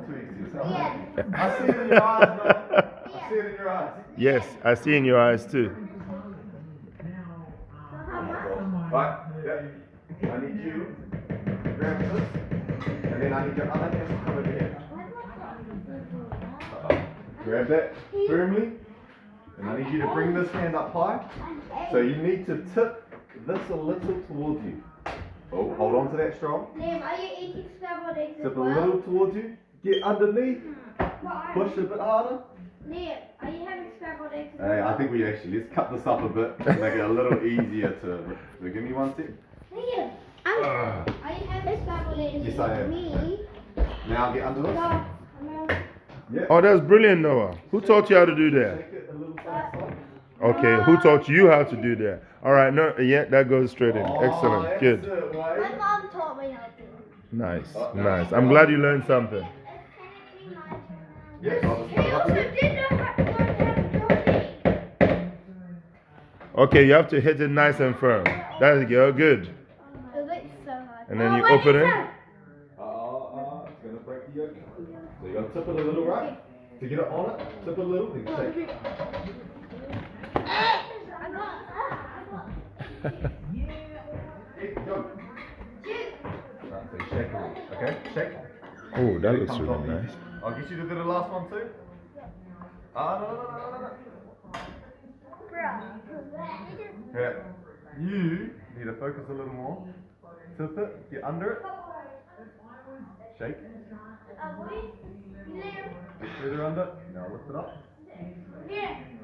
too easy. So I see it in your eyes, bro. I see it in your eyes. Yes, I see in your eyes too. Right, yeah. I need you to grab this, and then I need your other hand to come over here. Grab that firmly, and I need you to bring this hand up high. So you need to tip this a little towards you. Oh, hold on to that strong. Liam, are you eating scrambled eggs as Tip a well? little towards you. Get underneath. Push a bit harder. Liam, are you having scrambled eggs as Hey, well? I think we actually, let's cut this up a bit, make it a little easier to, so give me one sec. Liam, are you having scrambled eggs? Yes, I am. Me? Now get under this. No. Yeah. Oh, that's brilliant, Noah. Who taught you how to do that? Take it a little further. Okay, who taught you how to do that? All right, no, yeah, that goes straight in. Excellent, that's good. it, My right? mom taught me how to do it. Nice, nice. I'm glad you learned something. Yes, I'll just He put it up also here. did know how to do it. Okay, you have to hit it nice and firm. That's good, good. It looks so hard. And then you open it. It's gonna break the yolk. So you gotta tip it a little, right? To get it on it, tip it a little, then shake. Hey, go. Right, so you shake it all, okay? Shake. Oh, that It looks comes really off nice. easy. I'll get you to do the last one too. No. Here, you need to focus a little more. Tip it, get under it. Shake. Get further under. Now lift it up.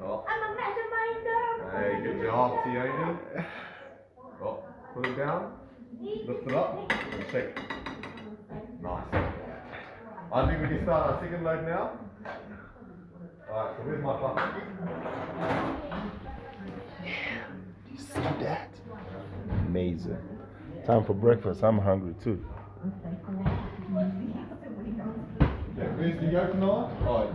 Oh. I'm a mastermind. Hey, good job, Tioni. Oh, put it down. Lift it up and shake. Nice. I think we can start our second load now. Alright, so where's my button? You see that? Amazing. Time for breakfast. I'm hungry too. Yeah, where's the yolk now? Oh,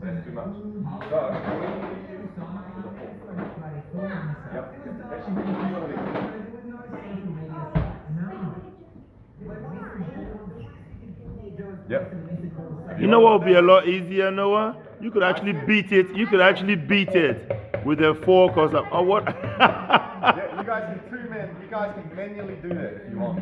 that's too much. So, yep. Actually, we can do one of these. Yep. You know what would be a lot easier, Noah? You could actually beat it. You could actually beat it with a fork or something. Oh, what? Yeah, you guys can manually do that if you want.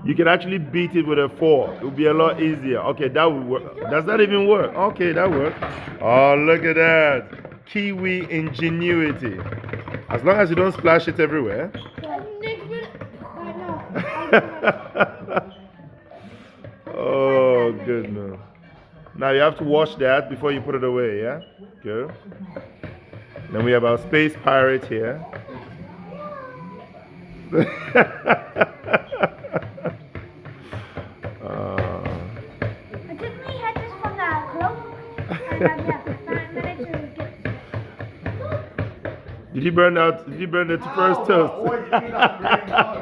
You can actually beat it with a fork. It would be a lot easier. Okay, that would work. Does that even work? Okay, that works. Oh, look at that. Kiwi ingenuity. As long as you don't splash it everywhere. Oh, goodness. Now you have to wash that before you put it away, yeah? Good. Then we have our space pirate here. Did you burn out? Did you burn the first toast? Always eat up green toast.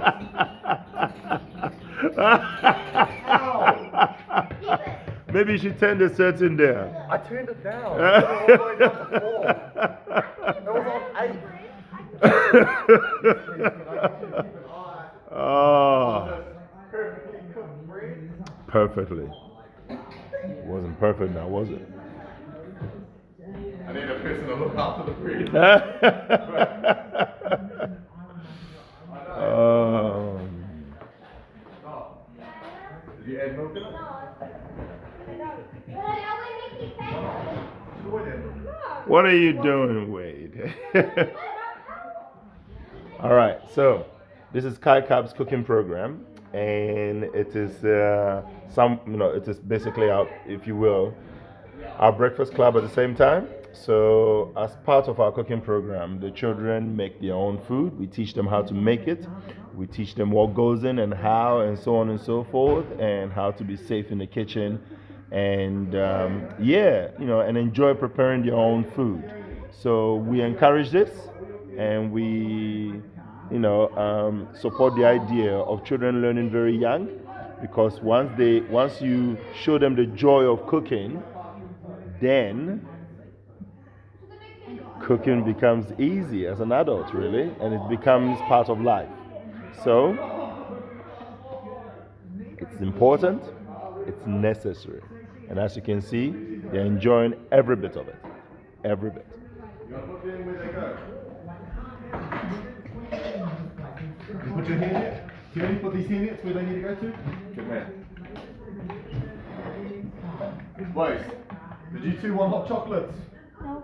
Maybe you should turn the certain there. I turned it down. It was all the way down to 4. It was on 8. Oh, Perfectly cooked bread. perfectly. Wasn't perfect now, was it? I need a person to look after the bread. Did you add milk in it? What are you doing, Wade? All right, so this is Kai Cap's cooking program, and it is it is basically our, if you will, our breakfast club at the same time. So as part of our cooking program, the children make their own food. We teach them how to make it. We teach them what goes in and how, and so on and so forth, and how to be safe in the kitchen, and and enjoy preparing their own food. So we encourage this, and we support the idea of children learning very young, because once you show them the joy of cooking, then cooking becomes easy as an adult, really, and it becomes part of life. So It's important, it's necessary. And as you can see, they're enjoying every bit of it. Every bit. You want to put them in where they go? You put your hair nets? Can you put these hair nets where they need to go to? Good man. Boys, did you two want hot chocolates? No.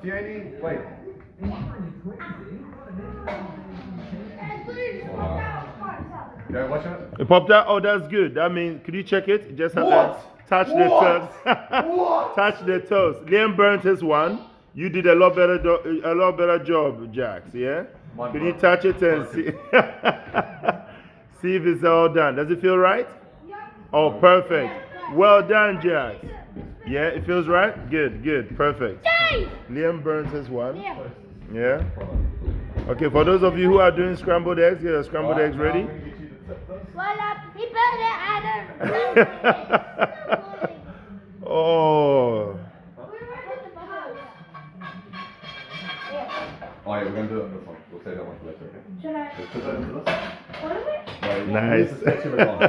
Tierney, wait. Yeah, watch out. It popped out? Oh, that's good. That means, could you check it? You just have What? to touch the toes. What? Touch the toes. Liam burnt his one. You did a lot better job, Jax, yeah? Mine Could you burnt. touch it and see? See if it's all done. Does it feel right? Oh, perfect. Well done, Jax. Yeah, it feels right? Good, good, perfect. Yay! Liam burns his one. Yeah. Yeah? Okay, for those of you who are doing scrambled eggs, get your scrambled eggs ready. Well, he burned it, Adam. Oh. Oh yeah, we're going to do it on this one. We'll save that one for later, okay? Should I? Let's put that into this. What is it? Nice. Where's the spatula gone?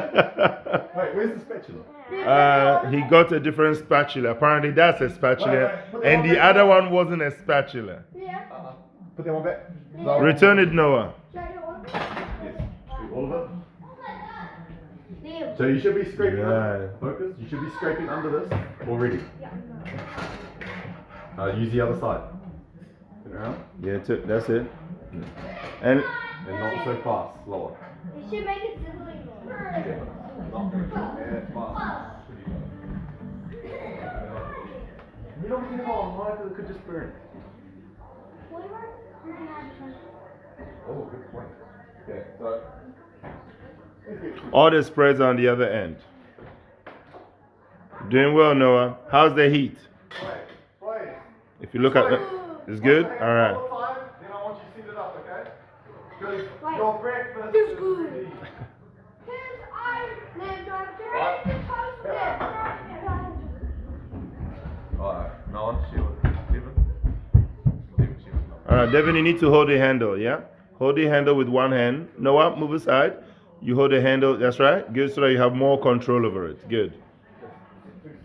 Wait, where's the spatula? He got a different spatula. Apparently, that's a spatula. And the other one wasn't a spatula. Yeah. Put that one back. Return it, Noah. Should I do all of it? Yes. Do all of it. Liam. So you should be scraping Right. focus. You should be scraping under this already. Use the other side. Turn around. Yeah, that's it. And And not so fast. Slower. You should make it sizzling more. Yeah. Not and fast. You don't get it all. Why? Because it could just burn. Oh, good point. Okay, so. all the spreads on the other end. Doing well, Noah. How's the heat? Wait. If you look at it, it's good? All right. Then I want you to seat it up, okay? Because Right. your breakfast It's is good. ready. Because I lived on What? the toast it. Alright, no one, Sheila. Steven? All right, Devin, you need to hold the handle, yeah? Hold the handle with one hand. Noah, move aside. You hold the handle, that's right. Good, so that you have more control over it. Good.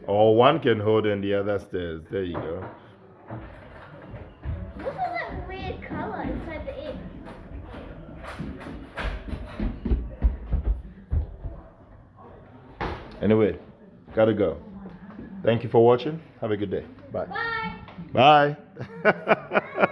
Or one can hold and the other stays. There you go. Look at that weird color inside the egg. Anyway, gotta go. Thank you for watching. Have a good day. Bye. Bye. Bye.